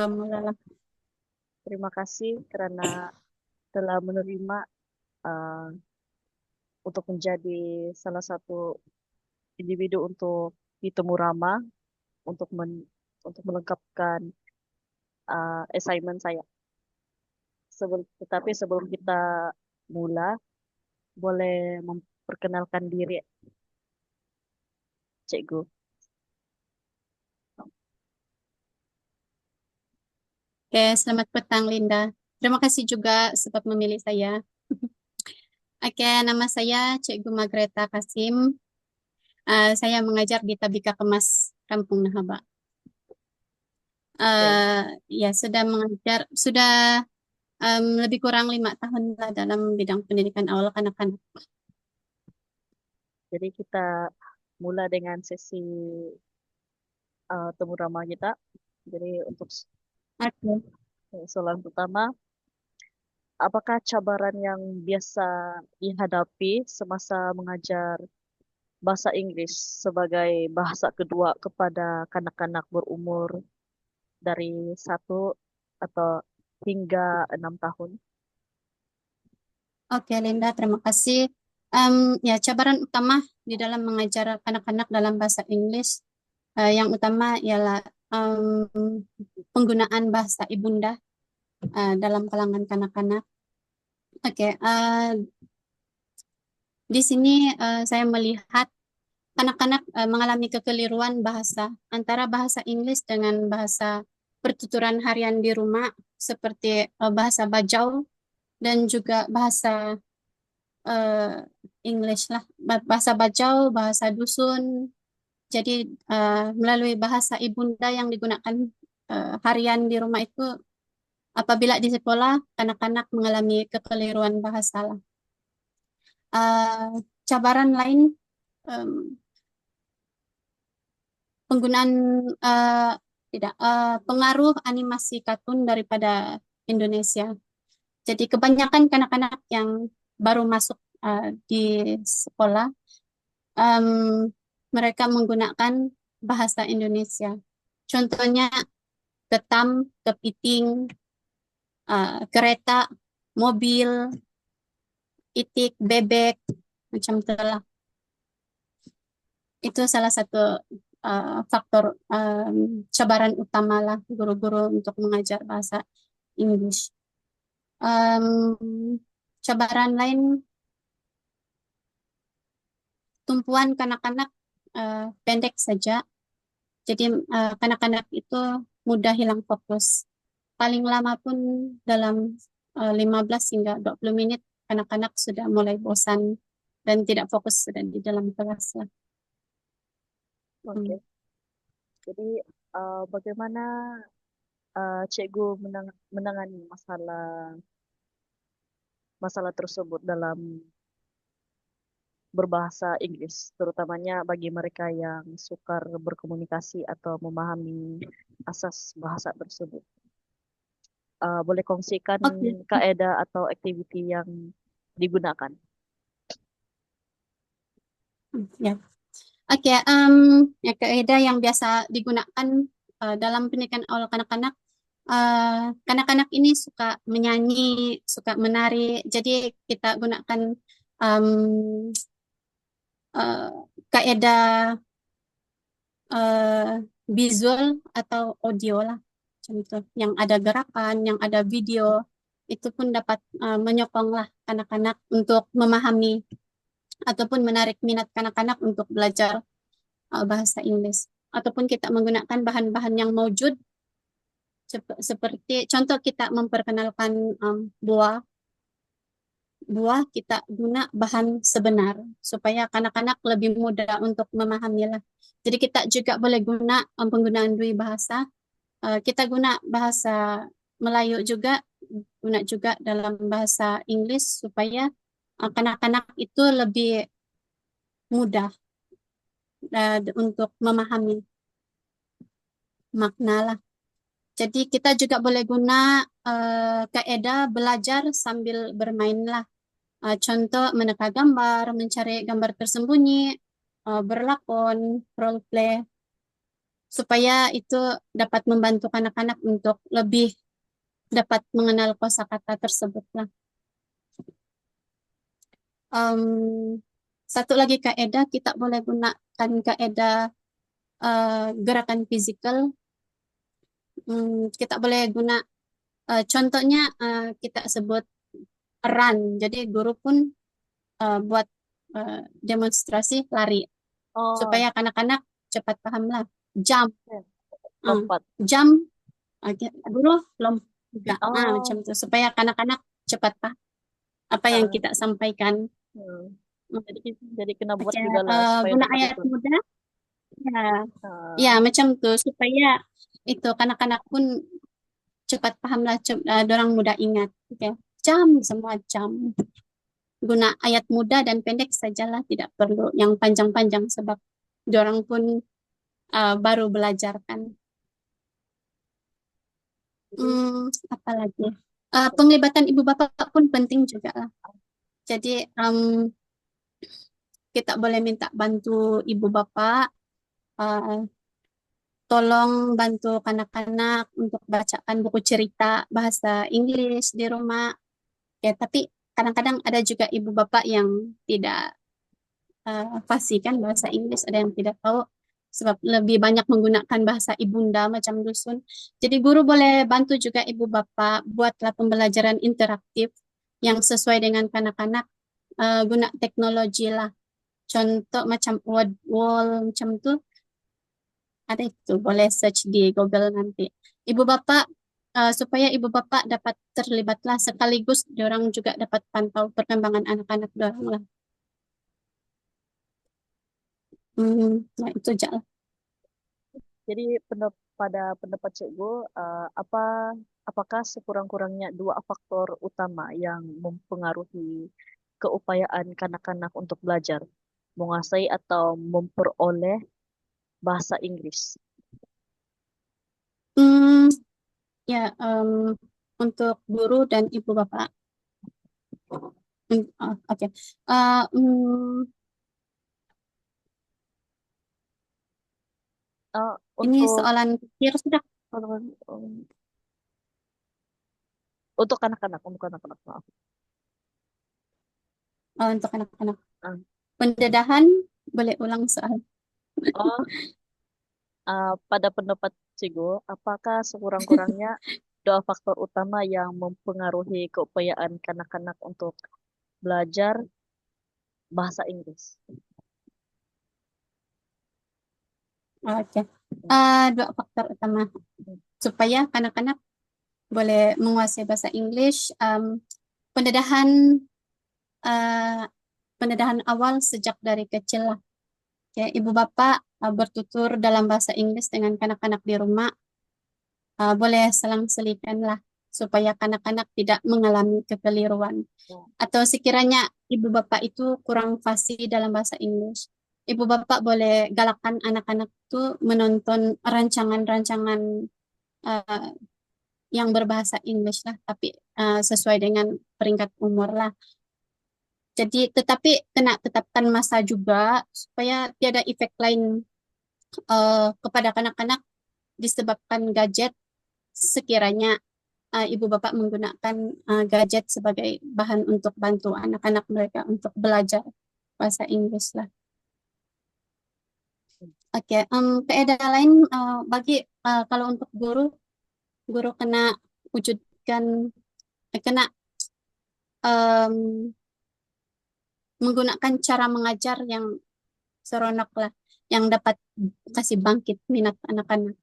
Mulalah. Terima kasih karena telah menerima uh, untuk menjadi salah satu individu untuk ditemu Rama untuk untuk melengkapkan assignment saya. Tetapi sebelum kita mula, boleh memperkenalkan diri, Cikgu. Oke, selamat petang Linda. Terima kasih juga sebab memilih saya. Oke, nama saya Cikgu Magreta Kasim. Saya mengajar di Tabika Kemas Kampung Nahaba. Oke. Ya, sudah mengajar, sudah lebih kurang 5 tahun lah dalam bidang pendidikan awal kanak-kanak. Jadi kita mula dengan sesi temu Rama kita. Jadi untuk Oke. soalan pertama, apakah cabaran yang biasa dihadapi semasa mengajar bahasa Inggris sebagai bahasa kedua kepada kanak-kanak berumur dari 1 atau hingga 6 tahun? Oke, Linda, terima kasih. Ya, cabaran utama di dalam mengajar anak-anak dalam bahasa Inggris yang utama ialah penggunaan bahasa ibunda dalam kalangan kanak-kanak. Oke, di sini saya melihat anak-anak mengalami kekeliruan bahasa antara bahasa Inggris dengan bahasa pertuturan harian di rumah seperti bahasa Bajau dan juga bahasa eh, English lah, bahasa Bajau, bahasa dusun. Jadi melalui bahasa ibunda yang digunakan harian di rumah itu, apabila di sekolah anak-anak mengalami kekeliruan bahasa lah. Cabaran lain em, penggunaan eh, tidak pengaruh animasi kartun daripada Indonesia. Jadi kebanyakan kanak-kanak yang baru masuk di sekolah, em, mereka menggunakan bahasa Indonesia. Contohnya ketam, kepiting, kereta, mobil, itik, bebek, macam itulah. Itu salah satu faktor cabaran utama lah guru-guru untuk mengajar bahasa Inggris. Cabaran lain, tumpuan kanak-kanak pendek saja. Jadi kanak-kanak itu mudah hilang fokus. Paling lama pun dalam 15 hingga 20 menit anak-anak sudah mulai bosan dan tidak fokus sudah di dalam kelas lah. Oke. Hmm. Jadi bagaimana cikgu menangani masalah masalah tersebut dalam berbahasa Inggris, terutamanya bagi mereka yang sukar berkomunikasi atau memahami asas bahasa tersebut. Boleh kongsikan Oke. kaidah atau aktiviti yang digunakan? Ya. Oke, ya kaidah yang biasa digunakan dalam pendidikan awal kanak-kanak. Kanak-kanak ini suka menyanyi, suka menari, jadi kita gunakan em, eh, kaidah visual atau audio lah, contoh yang ada gerakan, yang ada video, itu pun dapat menyokong lah anak-anak untuk memahami ataupun menarik minat kanak-kanak untuk belajar bahasa Inggris. Ataupun kita menggunakan bahan-bahan yang maujud, seperti contoh kita memperkenalkan buah, buah kita guna bahan sebenar supaya kanak-kanak lebih mudah untuk memahami lah. Jadi kita juga boleh guna penggunaan dua bahasa. Kita guna bahasa Melayu juga, guna juga dalam bahasa Inggris supaya kanak-kanak itu lebih mudah untuk memahami makna lah. Jadi kita juga boleh guna kaidah belajar sambil bermain lah. Contoh meneka gambar, mencari gambar tersembunyi, berlakon, role play. supaya itu dapat membantu anak-anak untuk lebih dapat mengenal kosakata tersebut lah. Em, Satu lagi kaidah kita boleh gunakan kaidah gerakan fisikal. Kita boleh guna contohnya kita sebut run. Jadi guru pun buat demonstrasi lari Oh, supaya anak-anak cepat paham lah. Jump, ya. uh, Lompat. jump, guru lompat juga. Macam Oh, itu supaya anak-anak cepat paham apa yang ah, kita sampaikan. hmm. Hmm. Jadi kena buat Oke, juga lah supaya guna mereka ayat ikut. muda. Ya, ya Ah, macam tuh supaya itu kanak-kanak pun cepat paham lah, dorang mudah ingat. Oke, jam semua jam. Guna ayat mudah dan pendek sajalah, tidak perlu yang panjang-panjang sebab dorang pun baru belajar kan. jadi Apa lagi? Penglibatan ibu bapak pun penting juga lah. Jadi kita boleh minta bantu ibu bapak, uh, tolong bantu kanak-kanak untuk bacakan buku cerita bahasa Inggris di rumah. Ya, tapi kadang-kadang ada juga ibu bapak yang tidak fasih kan bahasa Inggris, ada yang tidak tahu sebab lebih banyak menggunakan bahasa ibunda macam dusun. Jadi guru boleh bantu juga ibu bapak buatlah pembelajaran interaktif yang sesuai dengan kanak-kanak, guna teknologi lah. Contoh macam word wall macam tu ada, itu boleh search di Google nanti. Ibu bapak supaya ibu bapak dapat terlibatlah sekaligus orang juga dapat pantau perkembangan anak-anak dorang lah. Nah itu aja lah. Jadi pada pendapat cikgu, apakah sekurang-kurangnya dua faktor utama yang mempengaruhi keupayaan kanak-kanak untuk belajar, menguasai atau memperoleh bahasa Inggris? Hmm, ya, untuk guru dan ibu bapak. Oke. Eh, mm, ini Untuk soalan pikir sudah. untuk anak-anak, maaf. Untuk anak-anak. Ah, Pendedahan boleh ulang soal. Oh, pada pendapat cikgu, apakah sekurang-kurangnya dua faktor utama yang mempengaruhi keupayaan kanak-kanak untuk belajar bahasa Inggris? Oke. Dua faktor utama supaya anak-anak boleh menguasai bahasa Inggris. Pendedahan eh, pendedahan awal sejak dari kecil lah. Ya, ibu bapak bertutur dalam bahasa Inggris dengan kanak-kanak di rumah, boleh selang-selikan lah supaya kanak-kanak tidak mengalami kekeliruan. Ya. Atau sekiranya ibu bapak itu kurang fasih dalam bahasa Inggris, ibu bapak boleh galakkan anak-anak itu menonton rancangan-rancangan uh, yang berbahasa Inggris lah, tapi sesuai dengan peringkat umur lah. Jadi tetapi kena tetapkan masa juga supaya tiada efek lain kepada kanak-kanak disebabkan gadget, sekiranya ibu bapak menggunakan gadget sebagai bahan untuk bantu anak-anak mereka untuk belajar bahasa Inggris lah. Oke, kaidah lain bagi kalau untuk guru, guru kena wujudkan, kena em, menggunakan cara mengajar yang seronok lah, yang dapat kasih bangkit minat anak-anak.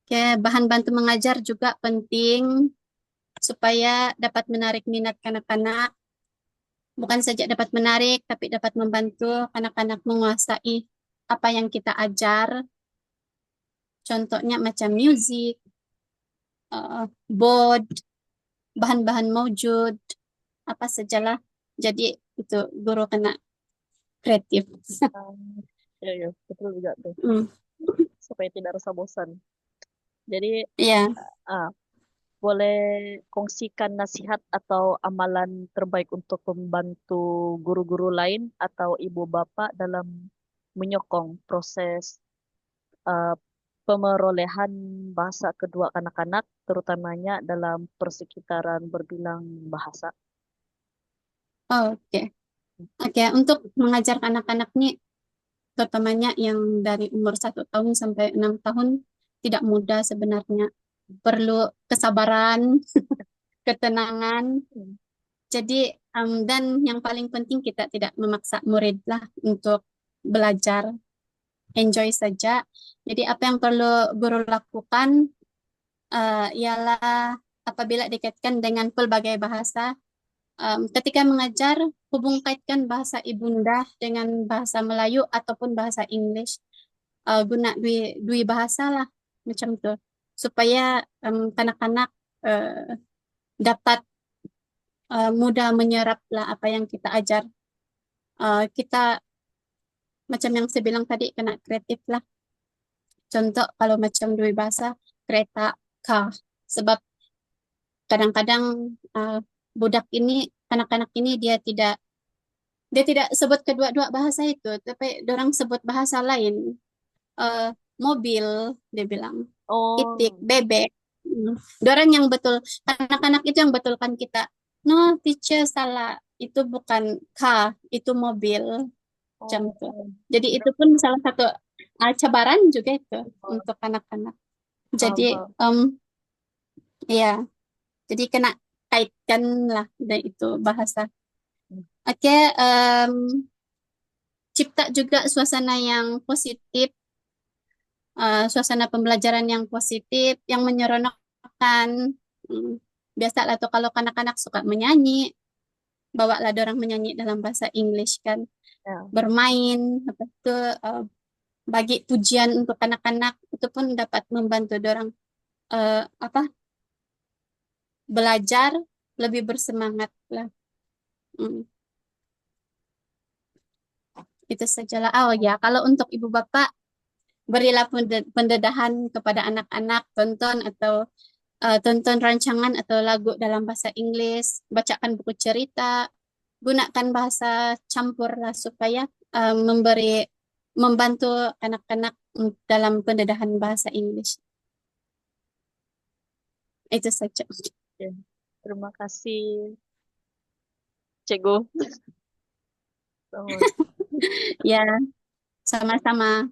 Oke, bahan bantu mengajar juga penting supaya dapat menarik minat anak-anak. Bukan saja dapat menarik, tapi dapat membantu anak-anak menguasai apa yang kita ajar. Contohnya macam musik, board, bahan-bahan maujud, apa sajalah. Jadi itu guru kena kreatif. Um, ya, ya, betul juga tuh, Hmm, supaya tidak rasa bosan. Jadi, ya, ah, boleh kongsikan nasihat atau amalan terbaik untuk membantu guru-guru lain atau ibu bapak dalam menyokong proses uh, pemerolehan bahasa kedua anak-anak, terutamanya dalam persekitaran berbilang bahasa. Oke. Oke, untuk mengajar anak-anak nih, terutamanya yang dari umur 1 tahun sampai 6 tahun, tidak mudah sebenarnya. Perlu kesabaran, ketenangan. Hmm. Jadi, dan yang paling penting kita tidak memaksa murid lah untuk belajar, enjoy saja. Jadi, apa yang perlu guru lakukan ialah apabila dikaitkan dengan pelbagai bahasa, ketika mengajar, hubung kaitkan bahasa ibunda dengan bahasa Melayu ataupun bahasa English. Guna dui bahasa lah, macam tu. Supaya kanak-kanak dapat mudah menyerap lah apa yang kita ajar. Kita macam yang saya bilang tadi, kena kreatif lah. Contoh kalau macam dui bahasa, kereta, car. Sebab kadang-kadang budak ini, anak-anak ini dia tidak sebut kedua-dua bahasa itu, tapi orang sebut bahasa lain. Eh, Mobil, dia bilang. Itik, Oh, bebek. Dorang yang betul, anak-anak itu yang betulkan kita. No, teacher salah. Itu bukan car, itu mobil. Macam oh, itu. Jadi itu pun salah satu cabaran juga itu untuk anak-anak. paham, Jadi, paham. ya, jadi kena kaitkan lah dan itu bahasa. Hmm. Oke, cipta juga suasana yang positif, suasana pembelajaran yang positif, yang menyeronokkan. Hmm, Biasalah tuh kalau kanak-kanak suka menyanyi, bawalah dorang menyanyi dalam bahasa English kan, Ya. bermain, apa itu, bagi pujian untuk anak-anak itu pun dapat membantu dorang apa belajar lebih bersemangat lah. Hmm, itu sajalah. Oh ya, kalau untuk ibu bapak, berilah pendedahan kepada anak-anak, tonton rancangan atau lagu dalam bahasa Inggris, bacakan buku cerita, gunakan bahasa campur lah supaya membantu anak-anak dalam pendedahan bahasa Inggris. Itu saja. Ya. Terima kasih, Cikgu. Selamat. Ya, sama-sama.